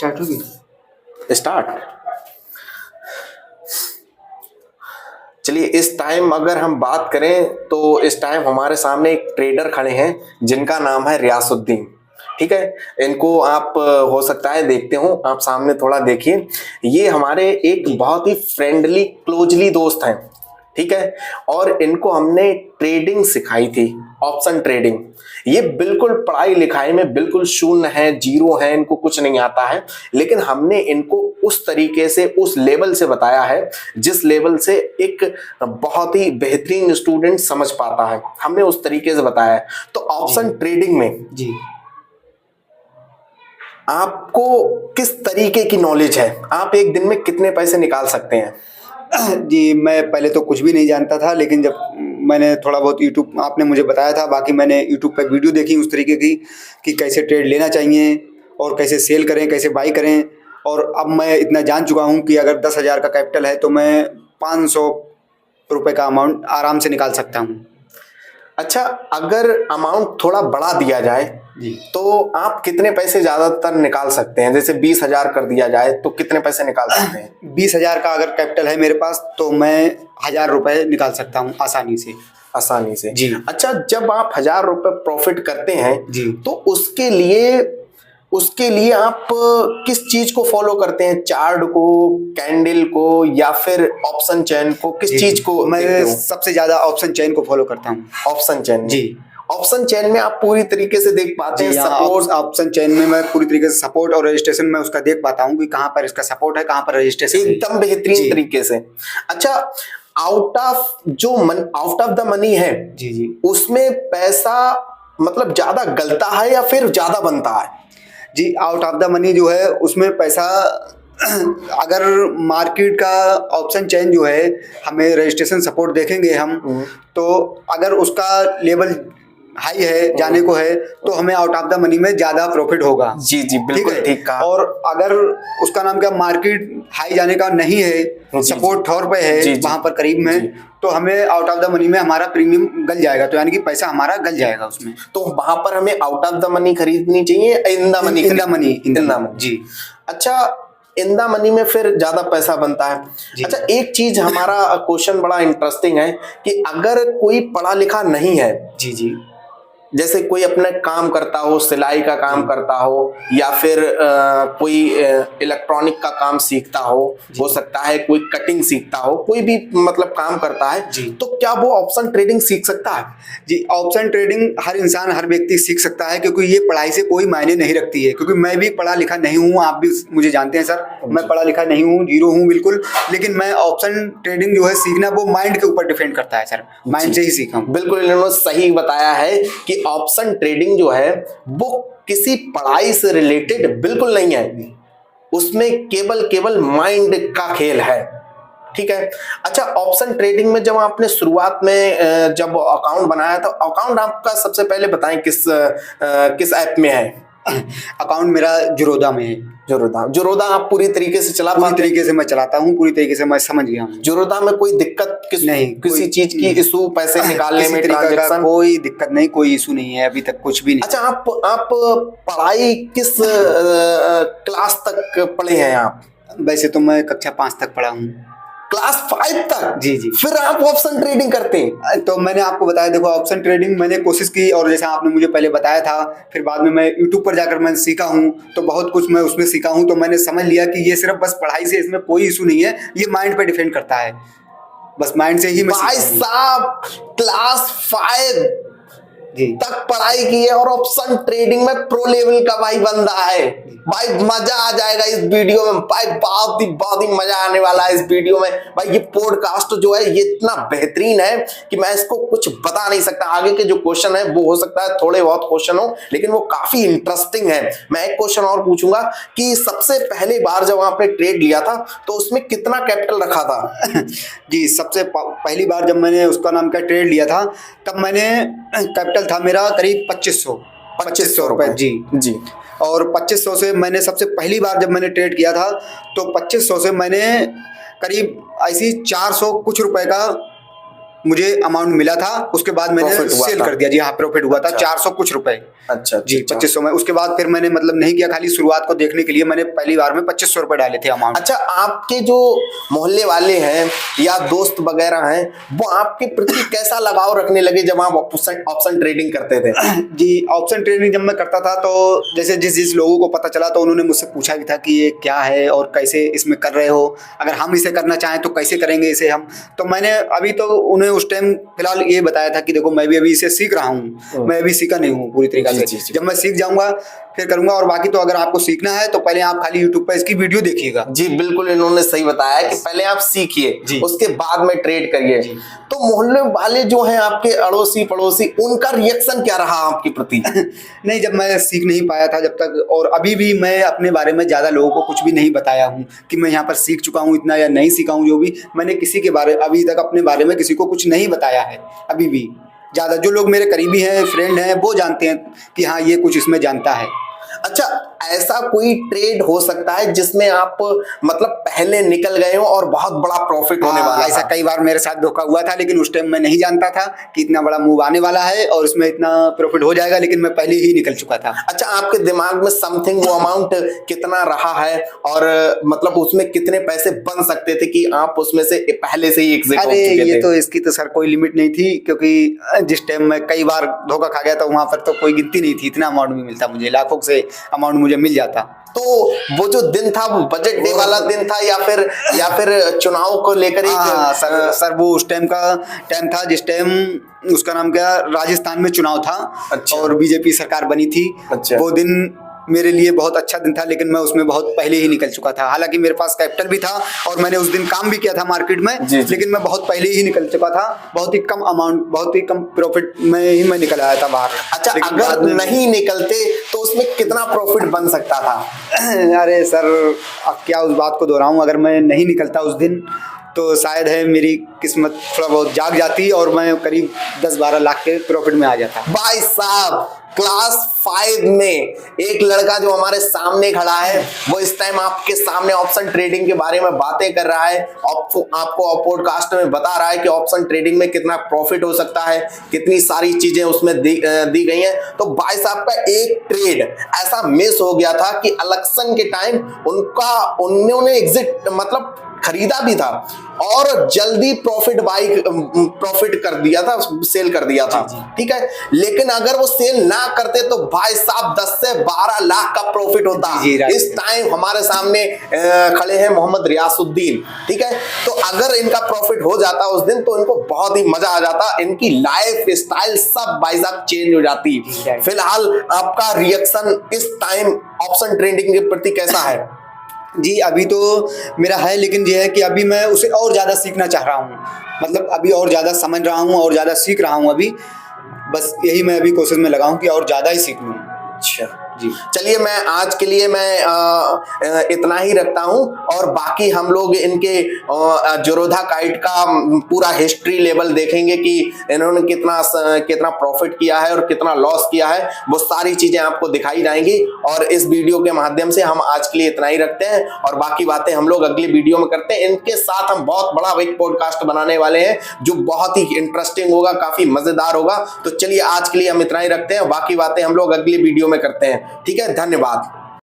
Start होगी। Start. चलिए, इस टाइम अगर हम बात करें तो इस टाइम हमारे सामने एक ट्रेडर खड़े हैं जिनका नाम है रियासुद्दीन। ठीक है, इनको आप हो सकता है देखते हो, आप सामने थोड़ा देखिए। ये हमारे एक बहुत ही फ्रेंडली क्लोजली दोस्त हैं। ठीक है, और इनको हमने ट्रेडिंग सिखाई थी, ऑप्शन ट्रेडिंग। ये बिल्कुल पढ़ाई लिखाई में बिल्कुल शून्य है, जीरो है, इनको कुछ नहीं आता है, लेकिन हमने इनको उस तरीके से, उस लेवल से बताया है जिस लेवल से एक बहुत ही बेहतरीन स्टूडेंट समझ पाता है, हमने उस तरीके से बताया है। तो ऑप्शन ट्रेडिंग में जी आपको किस तरीके की नॉलेज है? आप एक दिन में कितने पैसे निकाल सकते हैं? जी, मैं पहले तो कुछ भी नहीं जानता था, लेकिन जब मैंने थोड़ा बहुत यूट्यूब, आपने मुझे बताया था, बाकी मैंने यूट्यूब पर वीडियो देखी उस तरीके की कि कैसे ट्रेड लेना चाहिए और कैसे सेल करें, कैसे बाई करें। और अब मैं इतना जान चुका हूँ कि अगर 10,000 का कैपिटल है तो मैं 500 रुपये का अमाउंट आराम से निकाल सकता हूँ। अच्छा, अगर अमाउंट थोड़ा बढ़ा दिया जाए जी, तो आप कितने पैसे ज्यादातर निकाल सकते हैं? जैसे 20,000 कर दिया जाए तो कितने पैसे निकाल सकते हैं? 20,000 का अगर कैपिटल है मेरे पास तो मैं 1,000 रुपये निकाल सकता हूँ आसानी से। आसानी से जी। अच्छा, जब आप 1,000 रुपए प्रॉफिट करते हैं जी, तो उसके लिए आप किस चीज को फॉलो करते हैं? चार्ट को, कैंडल को, या फिर ऑप्शन चेन को? किस चीज को? मैं सबसे ज्यादा ऑप्शन चेन को फॉलो करता हूँ। Option chain. जी, ऑप्शन चेन में आप पूरी तरीके से देख पाते हैं सपोर्ट। ऑप्शन चेन में मैं पूरी तरीके से सपोर्ट और रजिस्ट्रेशन में उसका देख पाता हूँ कि कहाँ पर इसका सपोर्ट है, कहाँ पर रजिस्ट्रेशन है। एकदम बेहतरीन तरीके से। अच्छा, आउट ऑफ द मनी है जी जी, उसमें पैसा मतलब ज्यादा गलता है या फिर ज्यादा बनता है? जी, आउट ऑफ द मनी जो है उसमें पैसा अगर मार्केट का ऑप्शन चेन जो है, हमें रजिस्ट्रेशन सपोर्ट देखेंगे हम, तो अगर उसका लेवल हाई है, जाने को है, तो हमें आउट ऑफ द मनी में ज्यादा प्रॉफिट होगा। जी जी, बिल्कुल ठीक कहा। और अगर उसका नाम क्या, मार्केट हाई जाने का नहीं है, सपोर्ट ठोर पे है वहां पर करीब में, तो हमें आउट ऑफ द मनी में हमारा प्रीमियम गल जाएगा, तो यानी कि पैसा हमारा गल जाएगा उसमें। तो वहां पर हमें आउट ऑफ द मनी खरीदनी चाहिए, in the money? In the money जी। अच्छा, इन द मनी में फिर ज्यादा पैसा बनता है। अच्छा, एक चीज हमारा क्वेश्चन बड़ा इंटरेस्टिंग है कि अगर कोई पढ़ा लिखा नहीं है, जी जी, जैसे कोई अपना काम करता हो, सिलाई का काम करता हो, या फिर कोई इलेक्ट्रॉनिक का काम सीखता हो सकता है कोई कटिंग सीखता हो, कोई भी मतलब काम करता है, तो क्या वो ऑप्शन ट्रेडिंग सीख सकता है? जी, ऑप्शन ट्रेडिंग हर इंसान, हर व्यक्ति सीख सकता है, क्योंकि ये पढ़ाई से कोई मायने नहीं रखती है। क्योंकि मैं भी पढ़ा लिखा नहीं हूँ, आप भी मुझे जानते हैं सर, मैं पढ़ा लिखा नहीं हूँ, जीरो हूँ बिल्कुल, लेकिन मैं ऑप्शन ट्रेडिंग जो है सीखना वो माइंड के ऊपर डिपेंड करता है सर, माइंड से ही सीखा हूँ। बिल्कुल, इन्होंने सही बताया है कि ऑप्शन ट्रेडिंग जो है वो किसी पढ़ाई से रिलेटेड बिल्कुल नहीं है, उसमें केवल माइंड का खेल है। ठीक है। अच्छा, ऑप्शन ट्रेडिंग में जब आपने शुरुआत में जब अकाउंट बनाया था, अकाउंट आपका सबसे पहले बताएं किस ऐप में है? अकाउंट मेरा ज़ीरोधा में है। ज़ीरोधा आप पूरी तरीके से चला पाते? पूरी तरीके से मैं चलाता हूँ, पूरी तरीके से मैं समझ गया हूँ। ज़ीरोधा में कोई दिक्कत नहीं, किसी चीज की इशू, पैसे निकालने में, ट्रांजैक्शन? कोई दिक्कत नहीं, कोई इशू नहीं है, अभी तक कुछ भी नहीं। अच्छा, आप पढ़ाई किस क्लास तक पढ़े हैं आप? वैसे तो मैं कक्षा 5 तक पढ़ा हूँ। क्लास 5 तक? जी जी। फिर आप ऑप्शन ट्रेडिंग करते हैं? तो मैंने आपको बताया, देखो ऑप्शन ट्रेडिंग मैंने कोशिश की, और जैसा आपने मुझे पहले बताया था, फिर बाद में मैं यूट्यूब पर जाकर मैंने सीखा हूँ, तो बहुत कुछ मैं उसमें सीखा हूँ। तो मैंने समझ लिया कि ये सिर्फ बस पढ़ाई से, इसमें कोई इशू नहीं है, ये माइंड पे डिपेंड करता है, बस माइंड से ही मैं। भाई साहब, क्लास 5 तक पढ़ाई की है और ऑप्शन ट्रेडिंग में प्रो लेवल का भाई बंदा है। भाई मजा आ जाएगा इस वीडियो में भाई, बहुत ही मजा आने वाला है इस वीडियो में भाई। ये पॉडकास्ट जो है ये इतना बेहतरीन है कि मैं इसको कुछ बता नहीं सकता। आगे के जो क्वेश्चन है वो हो सकता है थोड़े बहुत क्वेश्चन हो, लेकिन वो काफी इंटरेस्टिंग है। मैं एक क्वेश्चन और पूछूंगा कि सबसे पहली बार जब आपने ट्रेड लिया था तो उसमें कितना कैपिटल रखा था? जी, सबसे पहली बार जब मैंने उसका नाम क्या ट्रेड लिया था, तब मैंने कैपिटल था मेरा करीब 2500 रुपए। जी। और 2500 से मैंने सबसे पहली बार जब मैंने ट्रेड किया था, तो 2500 से मैंने करीब ऐसी 400 कुछ रुपए का मुझे अमाउंट मिला था। उसके बाद मैंने सेल कर दिया। जी हाँ, प्रॉफिट हुआ था 400 कुछ रुपए। अच्छा जी, अच्छा 2500 में। उसके बाद फिर मैंने मतलब नहीं किया, खाली शुरुआत को देखने के लिए मैंने पहली बार में 2500 रुपए डाले थे अमाउंट। अच्छा, आपके जो मोहल्ले वाले हैं या दोस्त वगैरह हैं, वो आपके प्रति कैसा लगाव रखने लगे जब आप ऑप्शन ट्रेडिंग करते थे? जी, ऑप्शन ट्रेडिंग जब मैं करता था तो जैसे जिस लोगों को पता चला तो उन्होंने मुझसे पूछा भी था कि ये क्या है और कैसे इसमें कर रहे हो, अगर हम इसे करना चाहें तो कैसे करेंगे इसे हम। तो मैंने अभी तो उन्हें उस टाइम फिलहाल ये बताया था कि देखो मैं भी अभी इसे सीख रहा हूँ, मैं अभी सीखा नहीं हूँ पूरी तरीके जी, से। जी, जी। जब मैं सीख जाऊंगा फिर करूंगा। और बाकी तो अगर आपको सीखना है तो पहले आप खाली यूट्यूब पर इसकी वीडियो देखिएगा। जी बिल्कुल, इन्होंने सही बताया कि पहले आप सीखिए, उसके बाद में ट्रेड करिए। तो मोहल्ले वाले जो हैं आपके अड़ोसी पड़ोसी, उनका रिएक्शन क्या रहा आपके प्रति? नहीं, जब मैं सीख नहीं पाया था जब तक, और अभी भी मैं अपने बारे में ज़्यादा लोगों को कुछ भी नहीं बताया हूँ कि मैं यहाँ पर सीख चुका हूँ इतना या नहीं सीखा हूँ। जो भी मैंने किसी के बारे अभी तक अपने बारे में किसी को कुछ नहीं बताया है अभी भी। ज़्यादा जो लोग मेरे करीबी हैं, फ्रेंड हैं, वो जानते हैं कि हाँ ये कुछ इसमें जानता है। अच्छा, ऐसा कोई ट्रेड हो सकता है जिसमें आप मतलब पहले निकल गए हो और बहुत बड़ा प्रॉफिट होने वाला ऐसा था? कई बार मेरे साथ धोखा हुआ था, लेकिन उस टाइम मैं नहीं जानता था कि इतना बड़ा मूव आने वाला है और इसमें इतना प्रॉफिट हो जाएगा, लेकिन मैं पहले ही निकल चुका था। अच्छा, आपके दिमाग में समथिंग वो अमाउंट कितना रहा है और मतलब उसमें कितने पैसे बन सकते थे कि आप उसमें से पहले से ही एग्जिट हो अरे चुके ये थे? तो इसकी तो सर कोई लिमिट नहीं थी, क्योंकि जिस टाइम मैं कई बार धोखा खा गया था वहां पर तो कोई गिनती नहीं थी। इतना अमाउंट भी मिलता मुझे, लाखों से अमाउंट मुझे मिल जाता। तो वो जो दिन था वो बजट डे वाला दिन था या फिर चुनाव को लेकर हाँ एक सर वो उस टाइम का टाइम था जिस टाइम उसका नाम क्या, राजस्थान में चुनाव था। अच्छा। और बीजेपी सरकार बनी थी। अच्छा। वो दिन मेरे लिए बहुत अच्छा दिन था, लेकिन मैं उसमें बहुत पहले ही निकल चुका था। हालांकि मेरे पास कैपिटल भी था और मैंने उस दिन काम भी किया था मार्केट में, जी, जी। लेकिन मैं बहुत पहले ही निकल चुका था। बहुत ही कम अमाउंट, बहुत ही कम प्रॉफिट में ही मैं निकल आया था बाहर। अच्छा, लेकिन अगर बाद में नहीं निकलते तो उसमें कितना प्रॉफिट बन सकता था? अरे सर अब क्या उस बात को दोहराऊं, अगर मैं नहीं निकलता उस दिन तो शायद है मेरी किस्मत थोड़ा बहुत जाग जाती और मैं करीब 10-12 लाख के प्रॉफिट में आ जाता। भाई साहब, क्लास 5 में एक लड़का जो हमारे सामने खड़ा है वो इस टाइम आपके सामने ऑप्शन ट्रेडिंग के बारे में बातें कर रहा है, आपको पॉडकास्ट में बता रहा है कि ऑप्शन ट्रेडिंग में कितना प्रॉफिट हो सकता है, कितनी सारी चीजें उसमें दी गई हैं। तो भाई साहब का एक ट्रेड ऐसा मिस हो गया था कि इलेक्शन के टाइम उन्होंने एग्जिट मतलब खरीदा भी था और जल्दी प्रॉफिट कर दिया था, सेल कर दिया था। ठीक है, लेकिन अगर वो सेल ना करते तो भाई साहब 10 से 12 लाख का प्रॉफिट होता। इस टाइम हमारे सामने खड़े हैं मोहम्मद रियासुद्दीन। ठीक है, तो अगर इनका प्रॉफिट हो जाता उस दिन तो इनको बहुत ही मजा आ जाता, इनकी लाइफ स्टाइल सब भाई साहब चेंज हो जाती। फिलहाल आपका रिएक्शन इस टाइम ऑप्शन ट्रेडिंग के प्रति कैसा है? जी अभी तो मेरा है, लेकिन ये है कि अभी मैं उसे और ज़्यादा सीखना चाह रहा हूँ। मतलब अभी और ज़्यादा समझ रहा हूँ और ज़्यादा सीख रहा हूँ अभी। बस यही मैं अभी कोशिश में लगा हूँ कि और ज़्यादा ही सीख लूँ। अच्छा जी, चलिए, मैं आज के लिए इतना ही रखता हूं और बाकी हम लोग इनके जोरोधा काइट का पूरा हिस्ट्री लेवल देखेंगे कि इन्होंने कितना प्रॉफिट किया है और कितना लॉस किया है। वो सारी चीजें आपको दिखाई जाएंगी और इस वीडियो के माध्यम से हम आज के लिए इतना ही रखते हैं और बाकी बातें हम लोग अगली वीडियो में करते हैं। इनके साथ हम बहुत बड़ा एक पॉडकास्ट बनाने वाले हैं जो बहुत ही इंटरेस्टिंग होगा, काफी मजेदार होगा। तो चलिए आज के लिए हम इतना ही रखते हैं, बाकी बातें हम लोग अगली वीडियो में करते हैं। ठीक है, धन्यवाद।